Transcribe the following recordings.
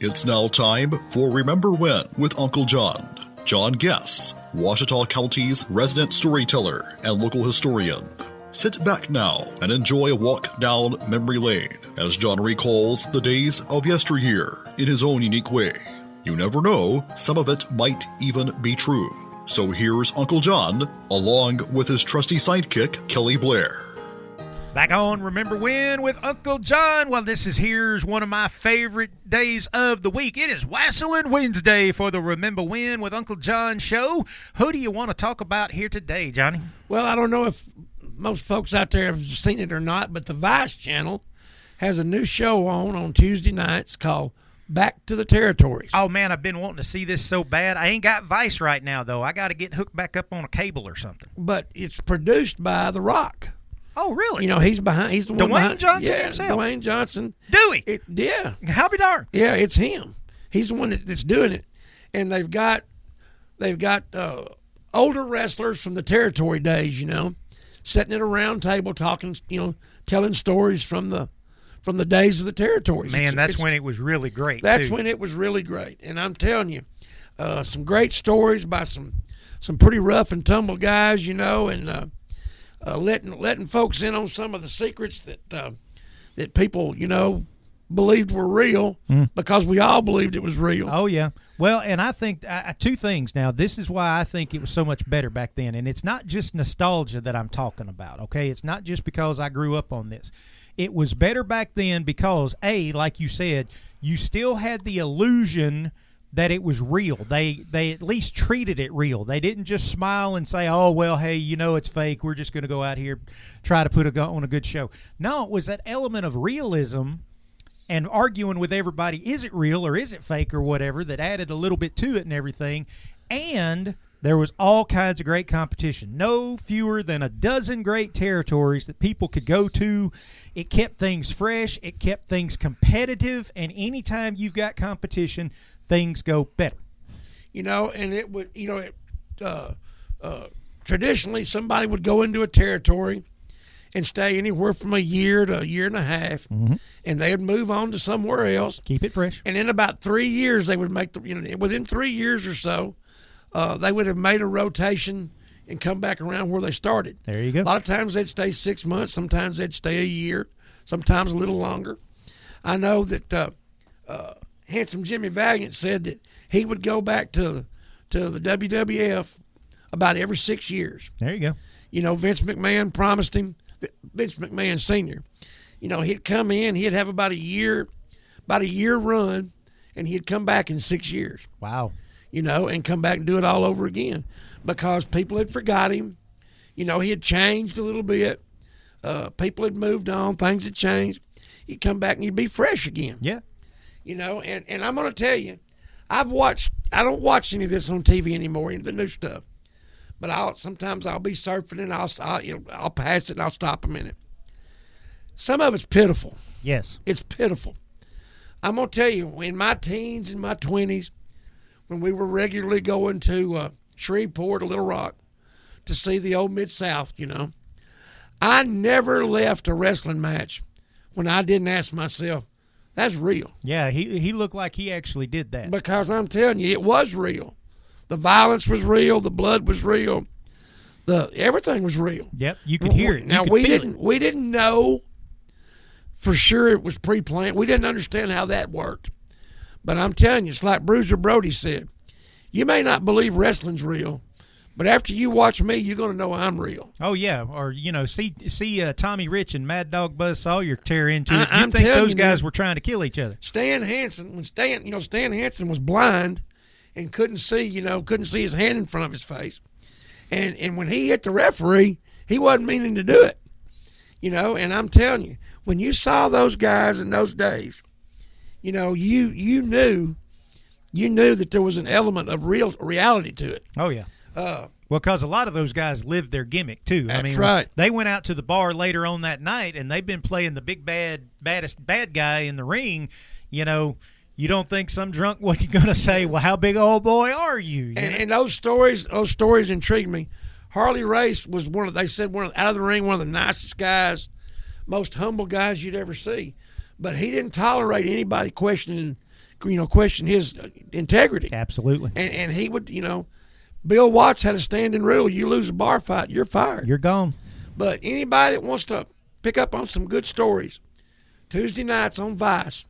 It's now time for Remember When with Uncle John. John Guess, Ouachita County's resident storyteller and local historian. Sit back now and enjoy a walk down memory lane as John recalls the days of yesteryear in his own unique way. You never know, some of it might even be true. So here's Uncle John, along with his trusty sidekick, Kelly Blair. Back on Remember When with Uncle John. Well, here's one of my favorite days of the week. It is Wassailing Wednesday for the Remember When with Uncle John show. Who do you want to talk about here today, Johnny? Well, I don't know if most folks out there have seen it or not, but the Vice channel has a new show on Tuesday nights called Back to the Territories. Oh, man, I've been wanting to see this so bad. I ain't got Vice right now, though. I got to get hooked back up on a cable or something. But it's produced by The Rock. Oh, really? You know, he's the one Dwayne behind. Johnson Yeah, himself? Dwayne Johnson. Dewey? Yeah. How be darned. Yeah, it's him. He's the one that's doing it. And they've got older wrestlers from the territory days, you know, sitting at a round table talking, you know, telling stories from the days of the territories. Man, that's when it was really great. That's when it was really great. And I'm telling you, some great stories by some pretty rough and tumble guys, you know, and letting folks in on some of the secrets that people, you know, believed were real because we all believed it was real. Oh, yeah. Well, and I think two things now. This is why I think it was so much better back then. And it's not just nostalgia that I'm talking about, okay? It's not just because I grew up on this. It was better back then because, like you said, you still had the illusion that it was real. They at least treated it real. They didn't just smile and say, oh, well, hey, you know it's fake. We're just going to go out here, try to put on a good show. No, it was that element of realism and arguing with everybody, is it real or is it fake or whatever, that added a little bit to it and everything. And there was all kinds of great competition. No fewer than a dozen great territories that people could go to. It kept things fresh. It kept things competitive. And anytime you've got competition, things go better. You know, and it would, you know, traditionally somebody would go into a territory and stay anywhere from a year to a year and a half, and they would move on to somewhere else. Keep it fresh. And in about 3 years, they would make within 3 years or so, they would have made a rotation and come back around where they started. There you go. A lot of times they'd stay 6 months. Sometimes they'd stay a year. Sometimes a little longer. I know that Handsome Jimmy Valiant said that he would go back to the WWF about every 6 years. There you go. You know, Vince McMahon promised him, Vince McMahon Sr., you know, he'd come in, he'd have about a year run, and he'd come back in 6 years. Wow. You know, and come back and do it all over again because people had forgot him. You know, he had changed a little bit. People had moved on. Things had changed. He'd come back and he'd be fresh again. Yeah. You know, and I'm going to tell you, I don't watch any of this on TV anymore, any of the new stuff. But sometimes I'll be surfing and I'll pass it and I'll stop a minute. Some of it's pitiful. Yes. It's pitiful. I'm going to tell you, in my teens and my 20s, when we were regularly going to Shreveport or Little Rock to see the old Mid-South, you know, I never left a wrestling match when I didn't ask myself, that's real. Yeah, he looked like he actually did that. Because I'm telling you, it was real. The violence was real. The blood was real. Everything was real. Yep, you could hear it. Now, we didn't know for sure it was pre-planned. We didn't understand how that worked. But I'm telling you, it's like Bruiser Brody said, you may not believe wrestling's real, but after you watch me, you're going to know I'm real. Oh, yeah. Or, you know, see Tommy Rich and Mad Dog Buzz Sawyer tear into it. I'm You think telling those you, guys man, were trying to kill each other. Stan Hansen was blind and couldn't see his hand in front of his face. And when he hit the referee, he wasn't meaning to do it. You know, and I'm telling you, when you saw those guys in those days, you know, you knew that there was an element of reality to it. Oh, yeah. Well, because a lot of those guys lived their gimmick, too. That's right. They went out to the bar later on that night, and they've been playing the big baddest bad guy in the ring. You know, you don't think some drunk wasn't going to say, well, how big old boy are you? And those stories intrigued me. Harley Race was out of the ring, one of the nicest guys, most humble guys you'd ever see. But he didn't tolerate anybody questioning question his integrity. Absolutely. And he would, Bill Watts had a standing rule: you lose a bar fight, you're fired. You're gone. But anybody that wants to pick up on some good stories, Tuesday nights on Vice,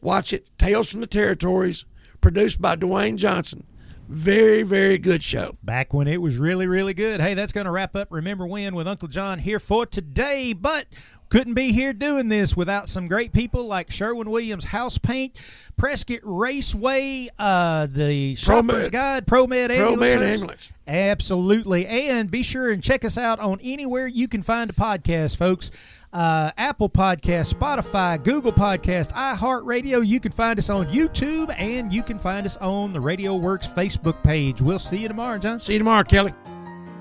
watch it. Tales from the Territories, produced by Dwayne Johnson. Very, very good show. Back when it was really, really good. Hey, that's going to wrap up Remember When with Uncle John here for today. But couldn't be here doing this without some great people like Sherwin-Williams House Paint, Prescott Raceway, the Shopper's Guide, ProMed Ambulance. Absolutely. And be sure and check us out on anywhere you can find a podcast, folks. Apple Podcast, Spotify, Google Podcast, iHeartRadio. You can find us on YouTube, and you can find us on the Radio Works Facebook page. We'll see you tomorrow, John. See you tomorrow, Kelly.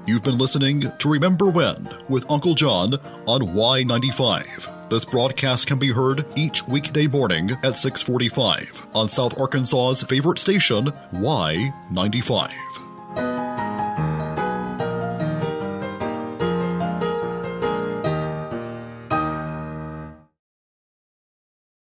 You've been listening to Remember When with Uncle John on Y95. This broadcast can be heard each weekday morning at 6:45 on South Arkansas's favorite station, Y95.